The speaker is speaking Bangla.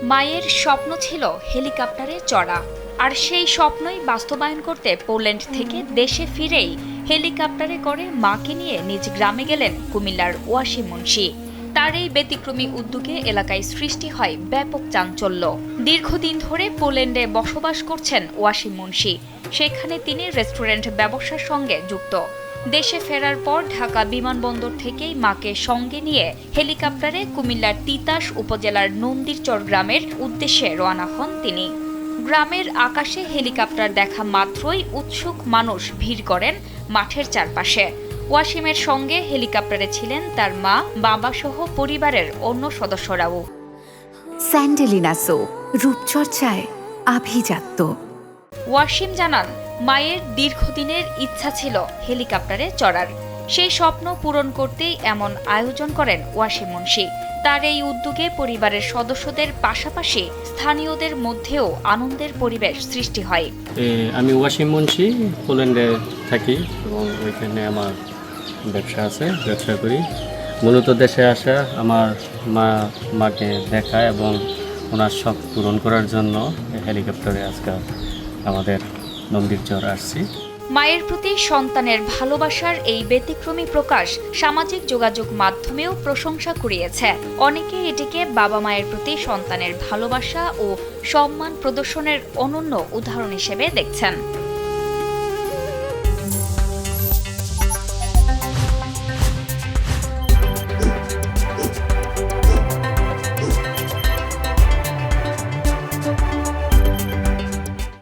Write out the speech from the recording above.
মায়ের স্বপ্ন ছিল হেলিকপ্টারে চড়া, আর সেই স্বপ্নই বাস্তবায়ন করতে পোল্যান্ড থেকে দেশে ফিরেই হেলিকপ্টারে করে মাকে নিয়ে নিজ গ্রামে গেলেন কুমিল্লার ওয়াসিম মুন্সী। তার এই ব্যতিক্রমী উদ্যোগে এলাকায় সৃষ্টি হয় ব্যাপক চাঞ্চল্য। দীর্ঘদিন ধরে পোল্যান্ডে বসবাস করছেন ওয়াসিম মুন্সী। সেখানে তিনি রেস্টুরেন্ট ব্যবসার সঙ্গে যুক্ত। দেশে ফেরার পর ঢাকা বিমানবন্দর থেকেই মাকে সঙ্গে নিয়ে হেলিকপ্টারে কুমিল্লার তিতাস উপজেলার নন্দীরচর গ্রামের উদ্দেশ্যে রওনা হন তিনি। গ্রামের আকাশে হেলিকপ্টার দেখা মাত্রই উৎসুক মানুষ ভিড় করেন মাঠের চারপাশে। ওয়াসিমের সঙ্গে হেলিকপ্টারে ছিলেন তার মা, বাবাসহ পরিবারের অন্য সদস্যরাও। স্যান্ডেলিনা সো, রূপচর্চায় আভিজাত্য। ওয়াসিম জানান, মায়ের দীর্ঘদিনের ইচ্ছা ছিল হেলিকপ্টারে চড়ার। সেই স্বপ্ন পূরণ করতেই এমন আয়োজন করেন ওয়াসিম মুন্সী। তার এই উদ্যোগে পরিবারের সদস্যদের পাশাপাশি স্থানীয়দের মধ্যেও আনন্দের পরিবেশ সৃষ্টি হয়। আমি ওয়াসিম মুন্সী, পোল্যান্ডে থাকি এবং ওইখানে আমার ব্যবসা আছে, ব্যবসা করি। মূলত দেশে আসা আমার মাকে দেখা এবং ওনার শখ পূরণ করার জন্য হেলিকপ্টারে আজকে আমাদের নন্দীরচর আসছি। মায়ের প্রতি সন্তানের ভালোবাসার এই ব্যতিক্রমী প্রকাশ সামাজিক যোগাযোগ মাধ্যমেও প্রশংসা কুড়িয়েছে। অনেকে এটিকে বাবা মায়ের প্রতি সন্তানের ভালোবাসা ও সম্মান প্রদর্শনের অনন্য উদাহরণ হিসেবে দেখছেন।